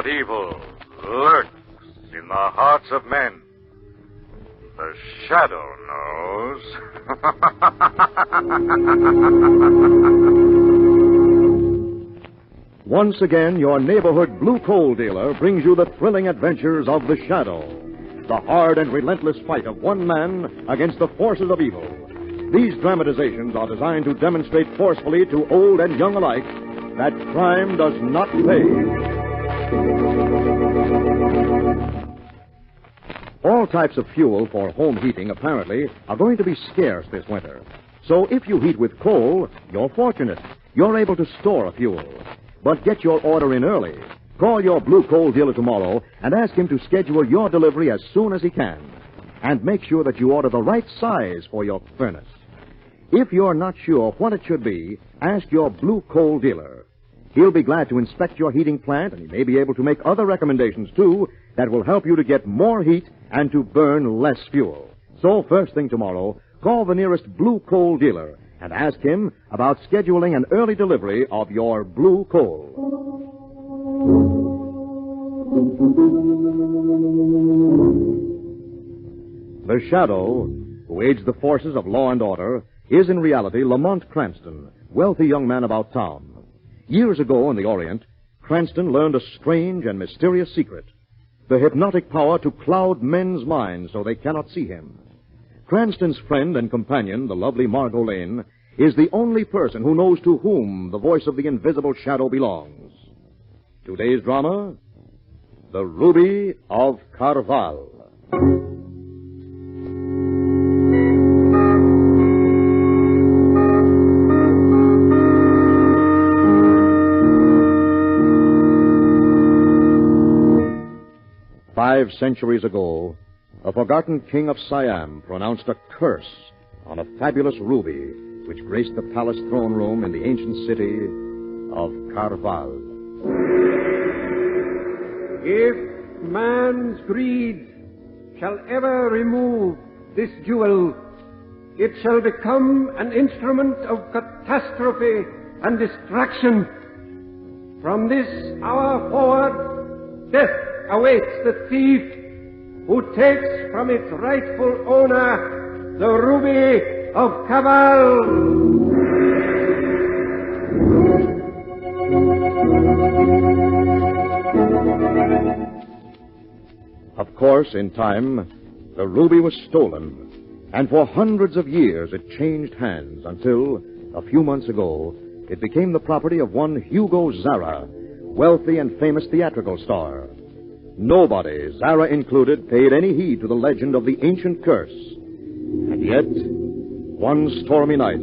what evil lurks in the hearts of men. The shadow knows. Once again, your neighborhood blue coal dealer brings you the thrilling adventures of the Shadow, the hard and relentless fight of one man against the forces of evil. These dramatizations are designed to demonstrate forcefully to old and young alike that crime does not pay. All types of fuel for home heating, apparently, are going to be scarce this winter. So if you heat with coal, you're fortunate. You're able to store a fuel. But get your order in early. Call your blue coal dealer tomorrow and ask him to schedule your delivery as soon as he can. And make sure that you order the right size for your furnace. If you're not sure what it should be, ask your blue coal dealer. He'll be glad to inspect your heating plant, and he may be able to make other recommendations, too, that will help you to get more heat and to burn less fuel. So, first thing tomorrow, call the nearest blue coal dealer and ask him about scheduling an early delivery of your blue coal. The Shadow, who aids the forces of law and order, is in reality Lamont Cranston, wealthy young man about town. Years ago in the Orient, Cranston learned a strange and mysterious secret, the hypnotic power to cloud men's minds so they cannot see him. Cranston's friend and companion, the lovely Margot Lane, is the only person who knows to whom the voice of the invisible shadow belongs. Today's drama, The Ruby of Karavahl. "5 centuries ago, a forgotten king of Siam pronounced a curse on a fabulous ruby which graced the palace throne room in the ancient city of Karavahl. If man's greed shall ever remove this jewel, it shall become an instrument of catastrophe and destruction. From this hour forward, death awaits the thief who takes from its rightful owner the ruby of Karavahl." Of course, in time, the ruby was stolen, and for hundreds of years it changed hands until, a few months ago, it became the property of one Hugo Zara, wealthy and famous theatrical star. Nobody, Zara included, paid any heed to the legend of the ancient curse. And yet, one stormy night,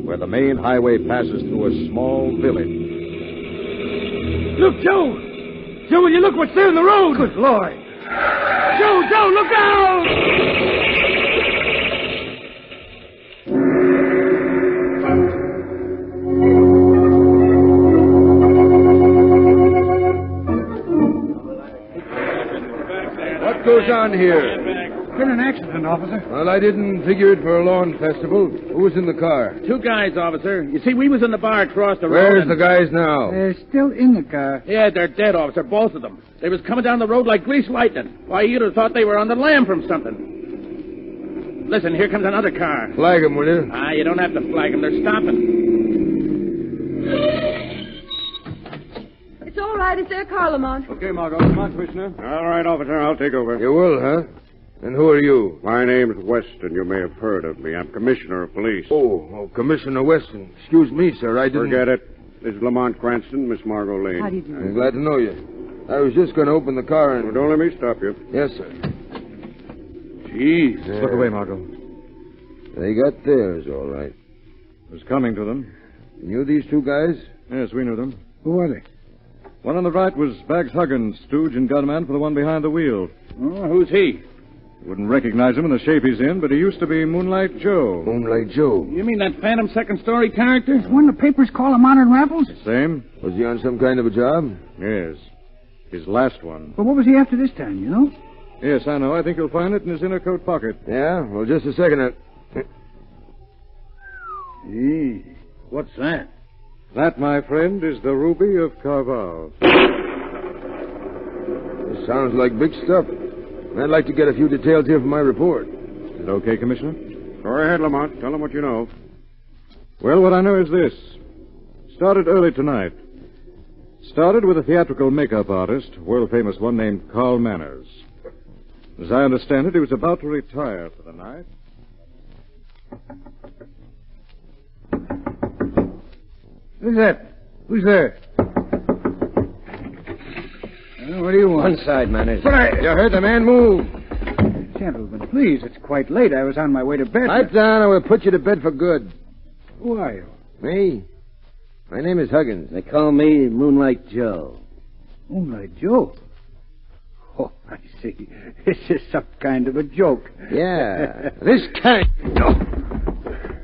where the main highway passes through a small village. "Look, Joe! Joe, will you look what's there in the road?" Good Lord! Joe, look out! What goes on here? Been an accident, officer. Well, I didn't figure it for a lawn festival. Who was in the car? 2 guys, officer. You see, we was in the bar across the road. Where's and... the guys now? They're still in the car. Yeah, they're dead, officer, both of them. They was coming down the road like greased lightning. Why, you'd have thought they were on the lam from something. Listen, here comes another car. Flag them, will you? You don't have to flag them. They're stopping. It's all right. It's their car, Lamont. Okay, Margot. Come on, Commissioner. All right, officer, I'll take over. You will, huh? And who are you? My name's Weston. You may have heard of me. I'm Commissioner of Police. Oh, Commissioner Weston. Excuse me, sir. I didn't... Forget it. This is Lamont Cranston, Miss Margot Lane. How do you do? I'm glad to know you. I was just going to open the car and... Well, don't let me stop you. Yes, sir. Jeez. Look away, Margot. They got theirs, all right. It was coming to them. You knew these 2 guys? Yes, we knew them. Who are they? One on the right was Bags Huggins, stooge and gunman for the one behind the wheel. Oh, who's he? Wouldn't recognize him in the shape he's in, but he used to be Moonlight Joe. Moonlight Joe. You mean that phantom second-story character? The one the papers call a modern Raffles? Same? Was he on some kind of a job? Yes. His last one. But what was he after this time, you know? Yes, I know. I think you'll find it in his inner coat pocket. Yeah? Well, just a second. Gee, what's that? That, my friend, is the ruby of Karavahl. Sounds like big stuff. I'd like to get a few details here for my report. Is it okay, Commissioner? Go ahead, Lamont. Tell them what you know. Well, what I know is this. Started early tonight. Started with a theatrical makeup artist, world-famous one named Carl Manners. As I understand it, he was about to retire for the night. Who's that? Who's there? What do you want? One side, Manners. You heard the man move. Gentlemen, please, it's quite late. I was on my way to bed. Pipe down, I will put you to bed for good. Who are you? Me? My name is Huggins. They call me Moonlight Joe. Moonlight Joe? Oh, I see. This is some kind of a joke. Yeah, this kind.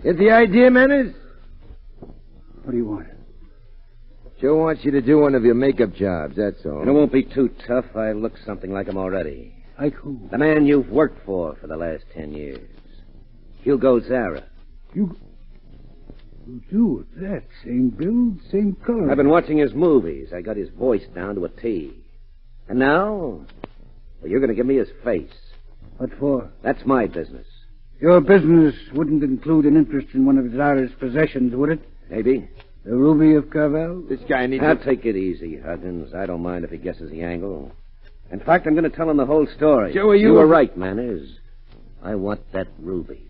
Get the idea, Manners? What do you want? Joe wants you to do one of your makeup jobs, that's all. And it won't be too tough. I look something like him already. Like who? The man you've worked for the last 10 years. Hugo Zara. You do that. Same build, same color. I've been watching his movies. I got his voice down to a T. And now, well, you're going to give me his face. What for? That's my business. Your business wouldn't include an interest in one of Zara's possessions, would it? Maybe. The ruby of Karavahl? This guy needs Now, take it easy, Huggins. I don't mind if he guesses the angle. In fact, I'm going to tell him the whole story. Joe, you were right, Manners. I want that ruby.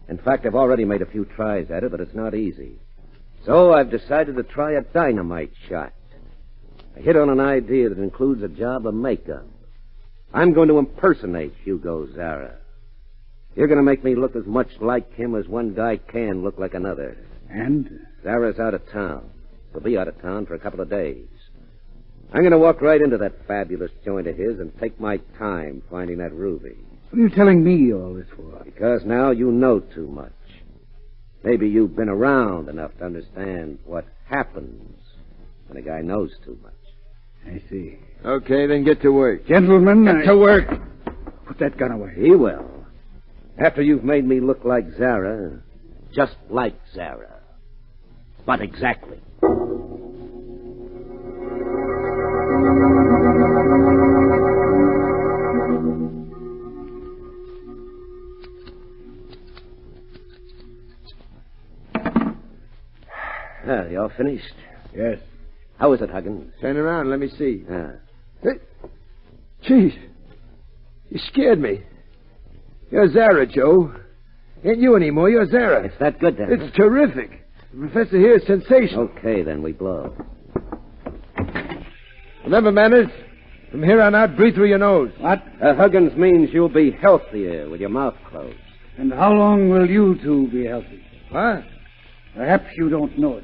In fact, I've already made a few tries at it, but it's not easy. So I've decided to try a dynamite shot. I hit on an idea that includes a job of makeup. I'm going to impersonate Hugo Zara. You're going to make me look as much like him as one guy can look like another. And? Zara's out of town. He'll be out of town for a couple of days. I'm going to walk right into that fabulous joint of his and take my time finding that ruby. What are you telling me all this for? Because now you know too much. Maybe you've been around enough to understand what happens when a guy knows too much. I see. Okay, then get to work. Gentlemen, Get to work. Put that gun away. He will. After you've made me look like Zara, just like Zara. But exactly. Well, you all finished? Yes. How is it, Huggins? Turn around, let me see. Ah. Jeez, you scared me. You're Zara, Joe. Ain't you anymore, you're Zara. It's that good, then? It's terrific. The professor here is sensational. Okay, then, we blow. Remember, Manners, from here on out, breathe through your nose. What? Huggins means you'll be healthier with your mouth closed. And how long will you two be healthy? What? Perhaps you don't know it,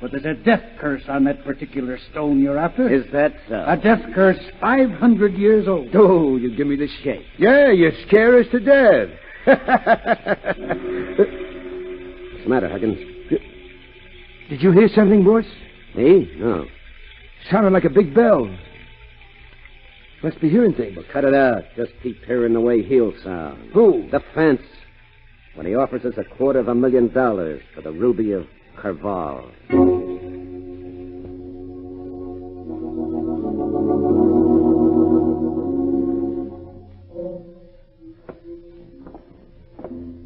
but there's a death curse on that particular stone you're after. Is that so? A death curse 500 years old. Oh, you give me the shake. Yeah, you scare us to death. What's the matter, Huggins? Did you hear something, boss? Me? No. Sounded like a big bell. Must be hearing things. Well, cut it out. Just keep hearing the way he'll sound. Who? The fence. When he offers us $250,000 for the ruby of Karavahl.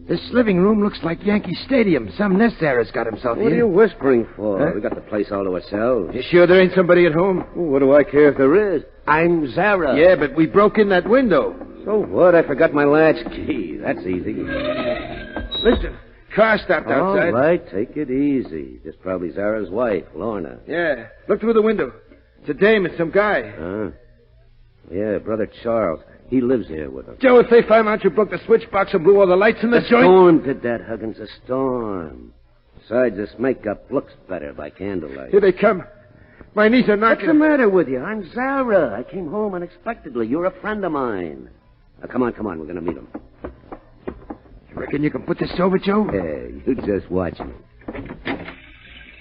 This living room looks like Yankee Stadium. Some nest Zara's got himself What in. are you whispering for? Huh? We got the place all to ourselves. You sure there ain't somebody at home? Well, what do I care if there is? I'm Zara. Yeah, but we broke in that window. So what? I forgot my latch key. That's easy. Listen, car stopped outside. All right, take it easy. Just probably Zara's wife, Lorna. Yeah, look through the window. It's a dame and some guy. Huh? Yeah, Brother Charles. He lives here with her. Joe, if they find out you broke the switch box and blew all the lights in the joint... storm did that, Huggins, a storm. Besides, this makeup looks better by candlelight. Here they come. My knees are knocking... What's the matter with you? I'm Zara. I came home unexpectedly. You're a friend of mine. Now, come on. We're going to meet him. You reckon you can put this over, Joe? Hey, you just watch me.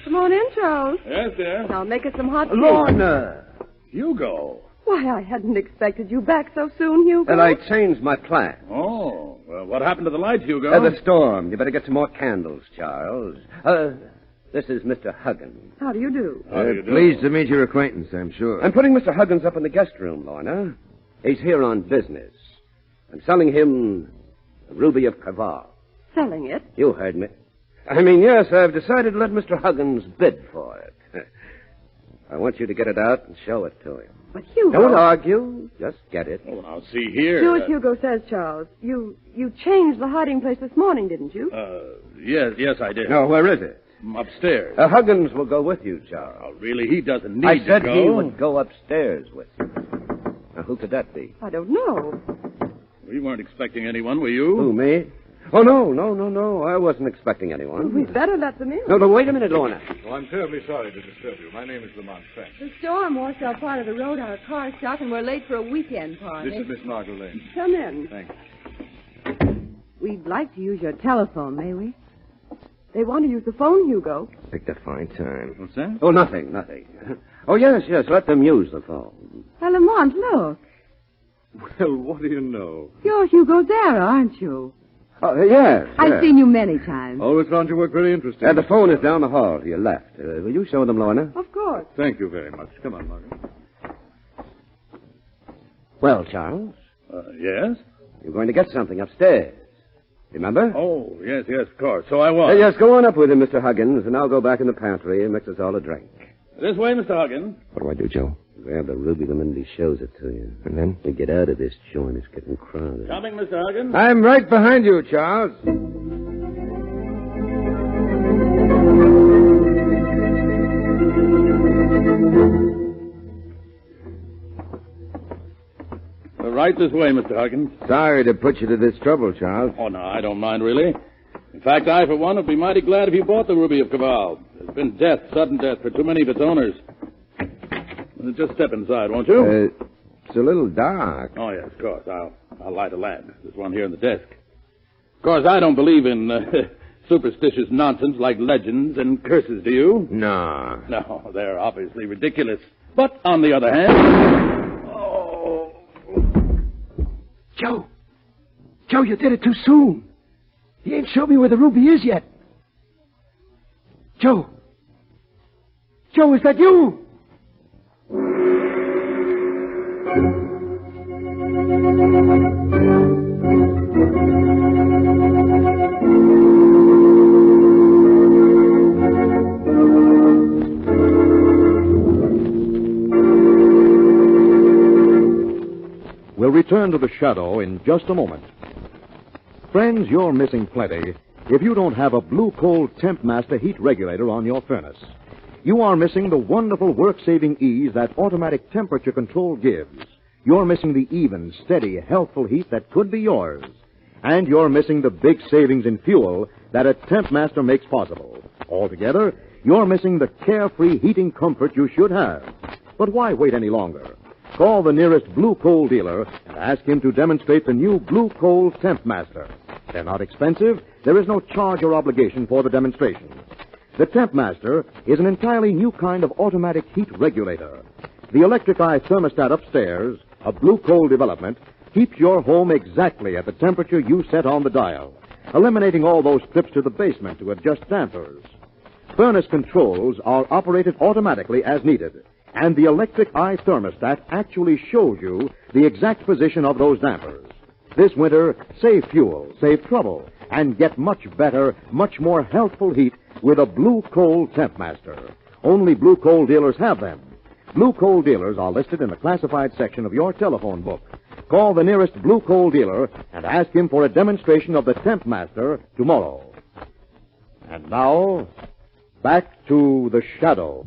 Come on in, Charles. Yes, dear. Now make us some hot tea. Lorna! Hugo. Why, I hadn't expected you back so soon, Hugo. Well, I changed my plan. Oh, well, what happened to the light, Hugo? The storm. You better get some more candles, Charles. This is Mr. Huggins. How do you do? Pleased to meet your acquaintance, I'm sure. I'm putting Mr. Huggins up in the guest room, Lorna. He's here on business. I'm selling him the Ruby of Karavahl. Selling it? You heard me. I mean, yes, I've decided to let Mr. Huggins bid for it. I want you to get it out and show it to him. But Hugo... Don't argue. Just get it. Oh, now, see here. Do as Hugo says, Charles. You changed the hiding place this morning, didn't you? Yes, I did. No, where is it? Upstairs. Huggins will go with you, Charles. Oh, really? He doesn't need I to said go. he would go upstairs with you. Now, who could that be? I don't know. We weren't expecting anyone, were you? Who, me? Oh, no. I wasn't expecting anyone. We'd better let them in. No, wait a minute, Lorna. Oh, I'm terribly sorry to disturb you. My name is Lamont French. The storm washed out part of the road. Our car's stuck, and we're late for a weekend party. This is Miss Margot Lane. Come in. Thanks. We'd like to use your telephone, may we? They want to use the phone, Hugo. Picked a fine time. What's that? Oh, nothing. Oh, yes, let them use the phone. Well, Lamont, look. Well, what do you know? You're Hugo Zara, aren't you? Oh, yes. I've seen you many times. Always found your work very interesting. The phone is down the hall to your left. Will you show them, Lorna? Of course. Thank you very much. Come on, Margaret. Well, Charles, Yes? you're going to get something upstairs. Remember? Oh, yes, of course. So I was. Yes, go on up with him, Mr. Huggins, and I'll go back in the pantry and mix us all a drink. This way, Mr. Huggins. What do I do, Joe? Grab the ruby the minute he shows it to you. And then? We get out of this joint. It's getting crowded. Coming, Mr. Huggins. I'm right behind you, Charles. Right this way, Mr. Huggins. Sorry to put you to this trouble, Charles. Oh, no, I don't mind, really. In fact, I, for one, would be mighty glad if you bought the Ruby of Karavahl. There's been sudden death, for too many of its owners. Just step inside, won't you? It's a little dark. Oh, yes, of course. I'll light a lamp. There's one here in the desk. Of course, I don't believe in superstitious nonsense like legends and curses, do you? No. No, they're obviously ridiculous. But, on the other hand... Oh... Joe, you did it too soon. He ain't showed me where the ruby is yet. Joe, is that you? We'll return to the shadow in just a moment. Friends, you're missing plenty if you don't have a Blue Coal Temp Master heat regulator on your furnace. You are missing the wonderful work-saving ease that automatic temperature control gives. You're missing the even, steady, healthful heat that could be yours. And you're missing the big savings in fuel that a Temp Master makes possible. Altogether, you're missing the carefree heating comfort you should have. But why wait any longer? Call the nearest Blue Coal dealer and ask him to demonstrate the new Blue Coal Temp Master. They're not expensive. There is no charge or obligation for the demonstration. The Temp Master is an entirely new kind of automatic heat regulator. The electric eye thermostat upstairs, a Blue Coal development, keeps your home exactly at the temperature you set on the dial, eliminating all those trips to the basement to adjust dampers. Furnace controls are operated automatically as needed, and the electric eye thermostat actually shows you the exact position of those dampers. This winter, save fuel, save trouble, and get much better, much more healthful heat with a Blue Coal Temp Master. Only Blue Coal dealers have them. Blue Coal dealers are listed in the classified section of your telephone book. Call the nearest Blue Coal dealer and ask him for a demonstration of the Temp Master tomorrow. And now, back to the shadow.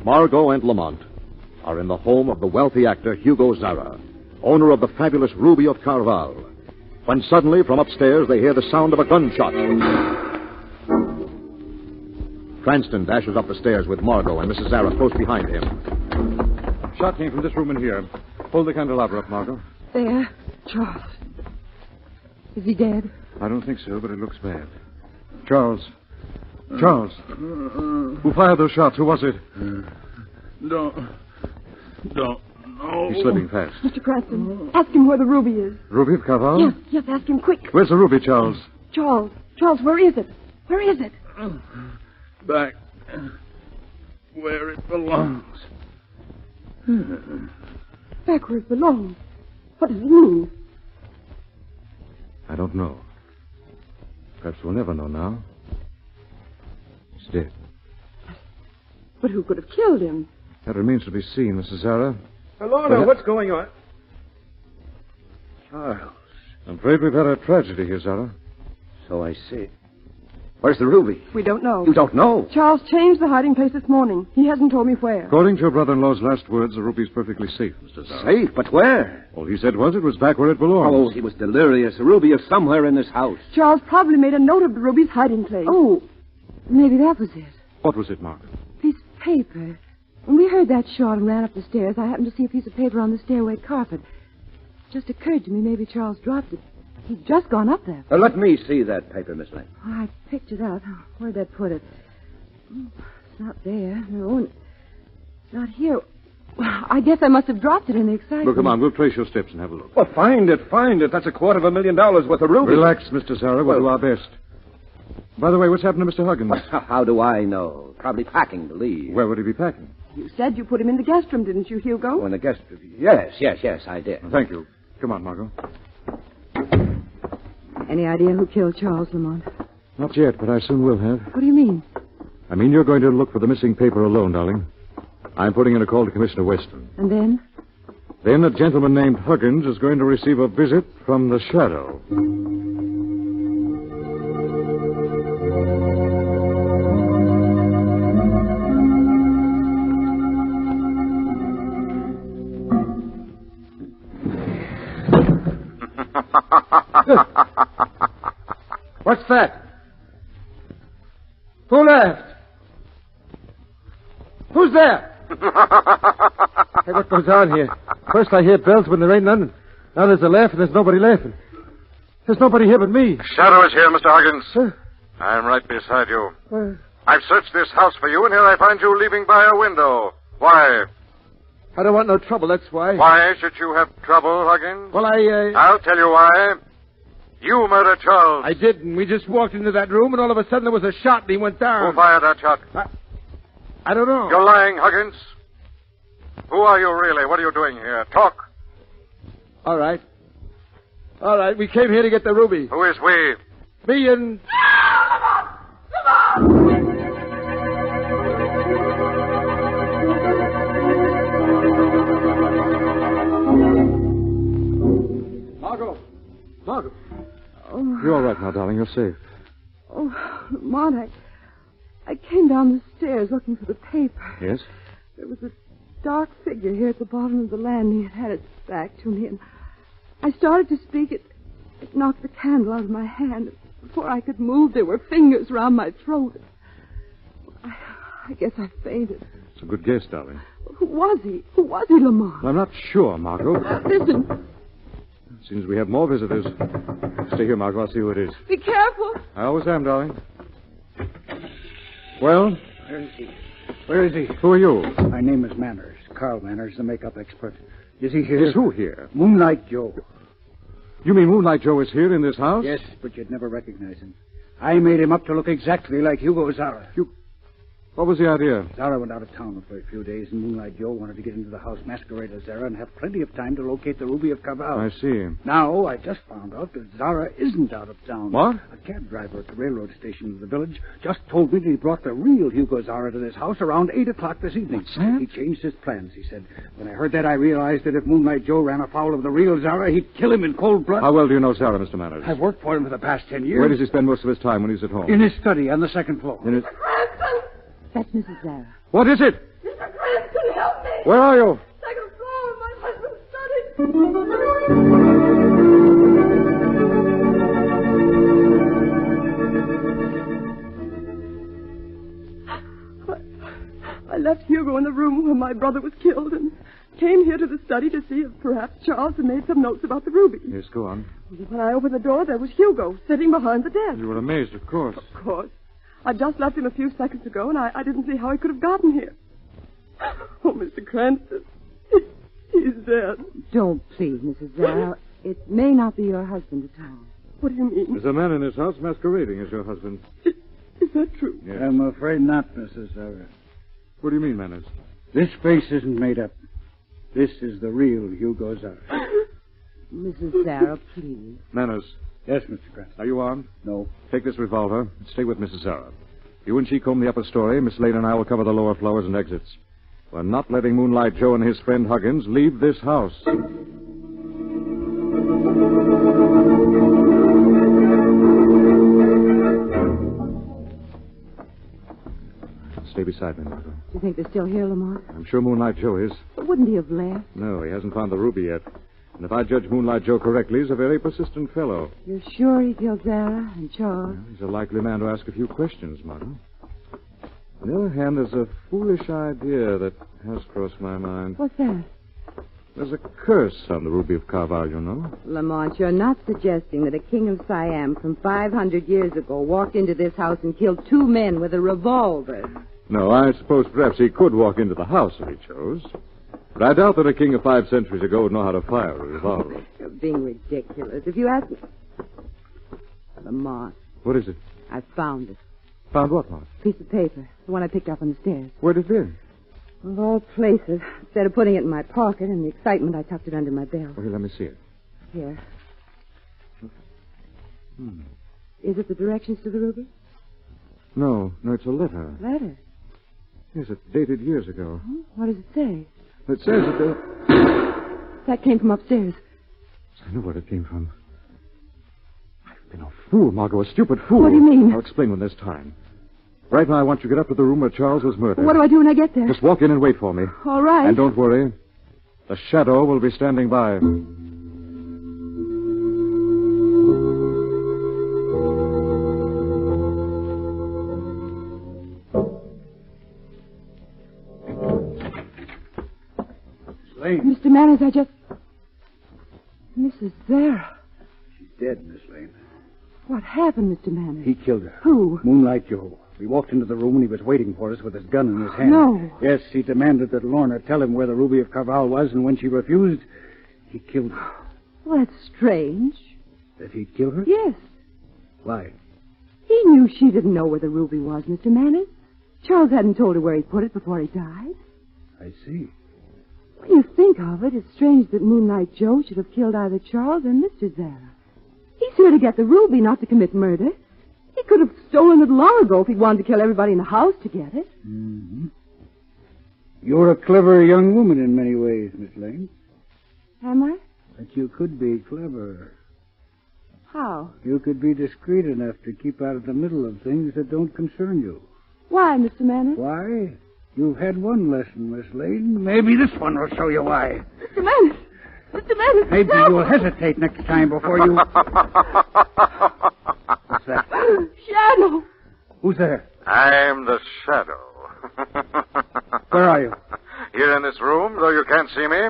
Margot and Lamont are in the home of the wealthy actor Hugo Zara, owner of the fabulous Ruby of Karavahl, when suddenly from upstairs they hear the sound of a gunshot. Cranston dashes up the stairs with Margot and Mrs. Zara close behind him. Shot came from this room in here. Hold the candelabra up, Margot. There, Charles. Is he dead? I don't think so, but it looks bad. Charles. Who fired those shots? Who was it? Don't don't know. He's slipping fast. Mr. Cranston, ask him where the ruby is. Ruby of Karavahl? Yes, ask him quick. Where's the ruby, Charles? Charles, where is it? Where is it? Back where it belongs. Back where it belongs. What does it mean? I don't know. Perhaps we'll never know now. He's dead. But who could have killed him? That remains to be seen, Mrs. Zara. Hello, what's going on? Charles. I'm afraid we've had a tragedy here, Zara. So I see. Where's the ruby? We don't know. You don't know? Charles changed the hiding place this morning. He hasn't told me where. According to your brother-in-law's last words, the ruby's perfectly safe, Mr. Zara. Safe? But where? All he said was it was back where it belongs. Oh, he was delirious. The ruby is somewhere in this house. Charles probably made a note of the ruby's hiding place. Oh, maybe that was it. What was it, Margaret? Piece of paper. When we heard that shot and ran up the stairs, I happened to see a piece of paper on the stairway carpet. It just occurred to me maybe Charles dropped it. He'd just gone up there. Let me see that paper, Miss Lane. Oh, I picked it up. Where'd that put it? Oh, it's not there. No, and not here. Well, I guess I must have dropped it in the excitement. Well, come on. We'll trace your steps and have a look. Well, find it. That's $250,000 worth of ruby. Relax, Mr. Zara. We'll do our best. By the way, what's happened to Mr. Huggins? Well, how do I know? Probably packing to leave. Where would he be packing? You said you put him in the guest room, didn't you, Hugo? Oh, in the guest room. Yes, I did. Thank you. Come on, Margot. Any idea who killed Charles Lamont? Not yet, but I soon will have. What do you mean? I mean, you're going to look for the missing paper alone, darling. I'm putting in a call to Commissioner Weston. And then? Then a gentleman named Huggins is going to receive a visit from the Shadow. What's that? Who left? Who's there? Hey, what goes on here? First I hear bells when there ain't none. Now there's a laugh and there's nobody laughing. There's nobody here but me. Shadow is here, Mr. Huggins. Huh? I'm right beside you. I've searched this house for you, and here I find you leaving by a window. Why? I don't want no trouble, that's why. Why should you have trouble, Huggins? Well, I'll tell you why. You murdered Charles. I did, and we just walked into that room, and all of a sudden there was a shot, and he went down. Who fired that shot? I don't know. You're lying, Huggins. Who are you really? What are you doing here? Talk. All right, we came here to get the ruby. Who is we? Me and... Margot. Oh, You're all right now, darling. You're safe. oh, Lamont, I came down the stairs looking for the paper. Yes? There was a dark figure here at the bottom of the landing. It had its back to me, and I started to speak. It knocked the candle out of my hand. Before I could move, there were fingers round my throat. I guess I fainted. It's a good guess, darling. Who was he? Who was he, Lamont? I'm not sure, Margot. Listen. Seems we have more visitors. Stay here, Margot. I'll see who it is. Be careful. I always am, darling. Well? Where is he? Who are you? My name is Manners. Carl Manners, the makeup expert. Is he here? Is who here? Moonlight Joe. You mean Moonlight Joe is here in this house? Yes, but you'd never recognize him. I made him up to look exactly like Hugo Zara. What was the idea? Zara went out of town for a few days, and Moonlight Joe wanted to get into the house masquerade as Zara and have plenty of time to locate the ruby of Karavahl. I see. Now, I just found out that Zara isn't out of town. What? A cab driver at the railroad station of the village just told me that he brought the real Hugo Zara to this house around 8 o'clock this evening. What's that? He changed his plans, he said. When I heard that, I realized that if Moonlight Joe ran afoul of the real Zara, he'd kill him in cold blood. How well do you know Zara, Mr. Manners? I've worked for him for the past 10 years. Where does he spend most of his time when he's at home? In his study on the second floor. In his... That's Mrs. Zara. What is it? Mr. Cranston, help me! Where are you? Second floor, my husband's study. I left Hugo in the room where my brother was killed and came here to the study to see if perhaps Charles had made some notes about the ruby. Yes, go on. When I opened the door, there was Hugo sitting behind the desk. You were amazed, of course. Of course. I just left him a few seconds ago, and I didn't see how he could have gotten here. Oh, Mr. Cranston, He's dead. Don't, please, Mrs. Zara. It may not be your husband at all. What do you mean? There's a man in this house masquerading as your husband. Is that true? Yes. I'm afraid not, Mrs. Zara. What do you mean, Manners? This face isn't made up. This is the real Hugo Zara. Mrs. Zara, please. Manners, Yes, Mr. Cranston. are you armed? No. Take this revolver and stay with Mrs. Zara. You and she comb the upper story. Miss Lane and I will cover the lower floors and exits. We're not letting Moonlight Joe and his friend Huggins leave this house. Stay beside me, Margot. Do you think they're still here, Lamont? I'm sure Moonlight Joe is. But wouldn't he have left? No, he hasn't found the ruby yet. And if I judge Moonlight Joe correctly, he's a very persistent fellow. You're sure he killed Zara and Charles? Well, he's a likely man to ask a few questions, Margot. On the other hand, there's a foolish idea that has crossed my mind. What's that? There's a curse on the ruby of Karavahl, you know. Lamont, you're not suggesting that a king of Siam from 500 years ago walked into this house and killed 2 men with a revolver. No, I suppose perhaps he could walk into the house if he chose. But I doubt that a king of 5 centuries ago would know how to fire a revolver. You're being ridiculous. If you ask me... Lamont, What is it? I found it. Found what, Mark? Piece of paper. The one I picked up on the stairs. Where'd it be? Of all places. Instead of putting it in my pocket, in the excitement, I tucked it under my belt. Oh, here, let me see it. Here. Is it the directions to the ruby? No, it's a letter. Letter. Yes, it's dated years ago. What does it say? It says that That came from upstairs. I know where it came from. I've been a fool, Margot, a stupid fool. What do you mean? I'll explain when there's time. Right now, I want you to get up to the room where Charles was murdered. What do I do when I get there? Just walk in and wait for me. All right. And don't worry. The shadow will be standing by. Lane. Mr. Manners, I just... Mrs. Zara. She's dead, Miss Lane. What happened, Mr. Manners? He killed her. Who? Moonlight Joe. We walked into the room and he was waiting for us with his gun in his hand. No. Yes, he demanded that Lorna tell him where the ruby of Karavahl was, and when she refused, he killed her. Well, that's strange. That he'd kill her? Yes. Why? He knew she didn't know where the ruby was, Mr. Manners. Charles hadn't told her where he put it before he died. I see. When you think of it, it's strange that Moonlight Joe should have killed either Charles or Mr. Zara. He's here to get the ruby, not to commit murder. He could have stolen it long ago if he'd wanted to kill everybody in the house to get it. Mm-hmm. You're a clever young woman in many ways, Miss Lane. Am I? But you could be clever. How? You could be discreet enough to keep out of the middle of things that don't concern you. Why, Mr. Manners? Why? You've had one lesson, Miss Lane. Maybe this one will show you why. Mr. Manners! Mr. Manners! Maybe no! you'll hesitate next time before you... What's that? Shadow! Who's there? I'm the shadow. Where are you? Here in this room, though you can't see me.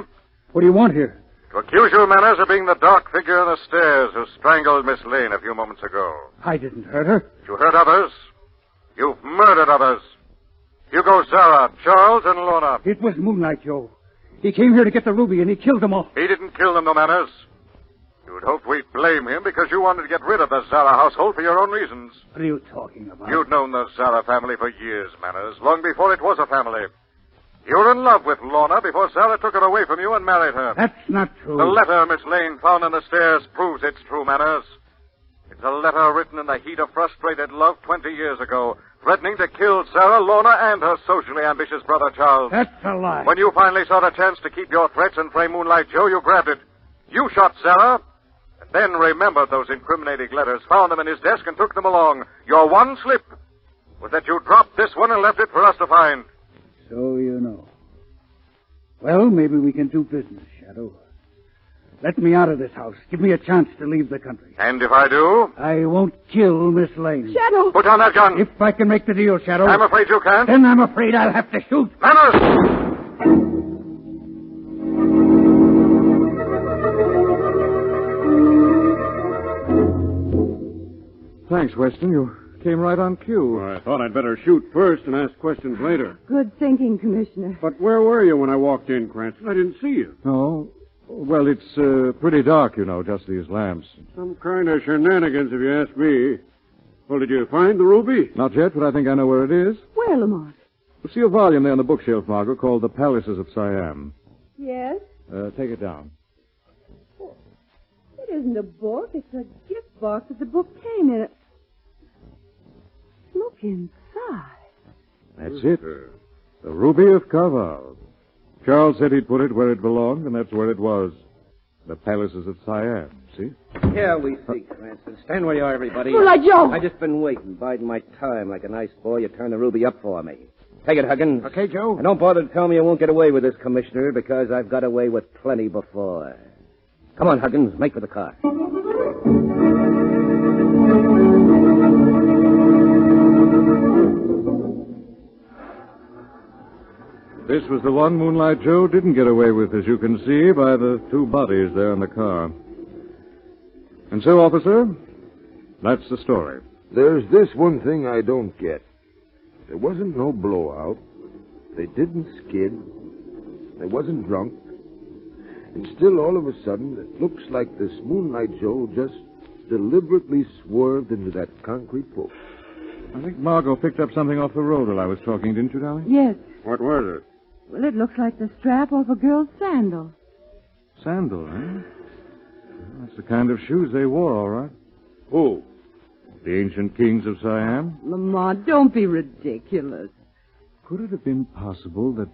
What do you want here? To accuse you, Manners, of being the dark figure on the stairs who strangled Miss Lane a few moments ago. I didn't hurt her. You hurt others. You've murdered others. Hugo Zara, Charles, and Lorna. It was Moonlight Joe. He came here to get the ruby, and he killed them all. He didn't kill them, no, Manners. You'd hoped we'd blame him because you wanted to get rid of the Zara household for your own reasons. What are you talking about? You'd known the Zara family for years, Manners, long before it was a family. You were in love with Lorna before Zara took her away from you and married her. That's not true. The letter Miss Lane found on the stairs proves it's true, Manners. It's a letter written in the heat of frustrated love 20 years ago, threatening to kill Zara, Lorna, and her socially ambitious brother, Charles. That's a lie. When you finally saw the chance to keep your threats and frame Moonlight Joe, you grabbed it. You shot Zara, and then remembered those incriminating letters, found them in his desk, and took them along. Your one slip was that you dropped this one and left it for us to find. So you know. Well, maybe we can do business, Shadow. Let me out of this house. Give me a chance to leave the country. And if I do? I won't kill Miss Lane. Shadow! Put down that gun. If I can make the deal, Shadow. I'm afraid you can't. Then I'm afraid I'll have to shoot. Manners! Thanks, Weston. You came right on cue. Well, I thought I'd better shoot first and ask questions later. Good thinking, Commissioner. But where were you when I walked in, Cranston? I didn't see you. No. Well, it's pretty dark, you know, just these lamps. Some kind of shenanigans, if you ask me. Well, did you find the ruby? Not yet, but I think I know where it is. Where, Lamont? You see a volume there on the bookshelf, Margot, called The Palaces of Siam. Yes? Take it down. It isn't a book. It's a gift box that the book came in. Look inside. That's it. The Ruby of Karavahl. Charles said he'd put it where it belonged, and that's where it was. The Palaces of Siam, see? Here we see, Cranston. Stand where you are, everybody. Moonlight Joe! I just been waiting, biding my time. Like a nice boy, you turn the ruby up for me. Take it, Huggins. Okay, Joe. And don't bother to tell me you won't get away with this, Commissioner, because I've got away with plenty before. Come on, Huggins. Make for the car. This was the one Moonlight Joe didn't get away with, as you can see by the two bodies there in the car. And so, officer, that's the story. There's this one thing I don't get. There wasn't no blowout. They didn't skid. They wasn't drunk. And still, all of a sudden, it looks like this Moonlight Joe just deliberately swerved into that concrete post. I think Margot picked up something off the road while I was talking, didn't you, darling? Yes. What was it? Well, it looks like the strap off a girl's sandal. Sandal, eh? That's the kind of shoes they wore, all right. Who? The ancient kings of Siam. Lamont, don't be ridiculous. Could it have been possible that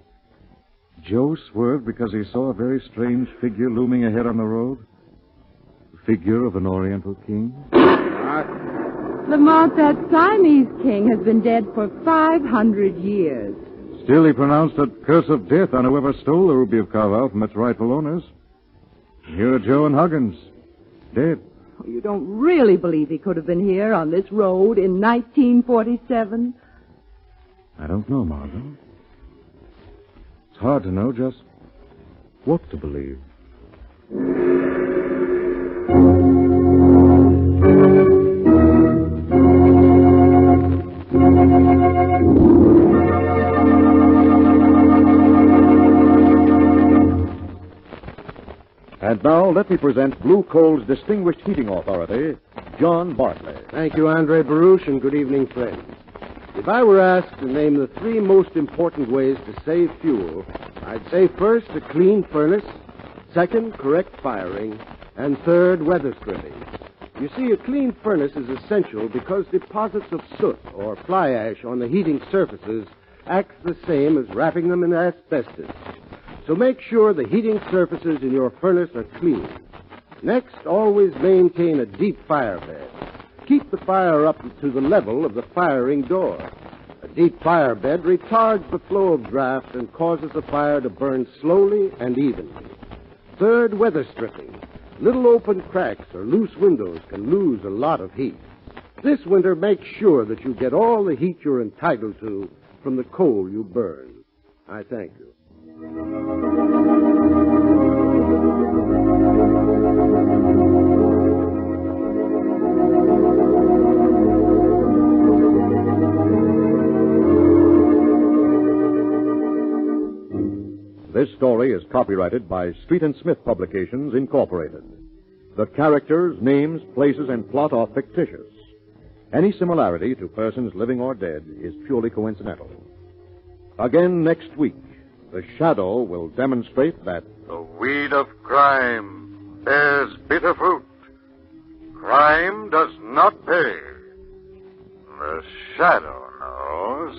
Joe swerved because he saw a very strange figure looming ahead on the road? The figure of an Oriental king? Lamont, that Siamese king has been dead for 500 years. Still, he pronounced a curse of death on whoever stole the Ruby of Karavahl from its rightful owners. And here are Joe and Huggins, dead. Oh, you don't really believe he could have been here on this road in 1947? I don't know, Margot. It's hard to know just what to believe. And now, let me present Blue Coal's distinguished heating authority, John Bartley. Thank you, Andre Baruch, and good evening, friends. If I were asked to name the three most important ways to save fuel, I'd say first, a clean furnace, second, correct firing, and third, weather stripping. You see, a clean furnace is essential because deposits of soot or fly ash on the heating surfaces acts the same as wrapping them in asbestos. So make sure the heating surfaces in your furnace are clean. Next, always maintain a deep fire bed. Keep the fire up to the level of the firing door. A deep fire bed retards the flow of draft and causes the fire to burn slowly and evenly. Third, weather stripping. Little open cracks or loose windows can lose a lot of heat. This winter, make sure that you get all the heat you're entitled to from the coal you burn. I thank you. This story is copyrighted by Street and Smith Publications, Incorporated. The characters, names, places, and plot are fictitious. Any similarity to persons living or dead is purely coincidental. Again next week, the Shadow will demonstrate that the weed of crime bears bitter fruit. Crime does not pay. The Shadow knows.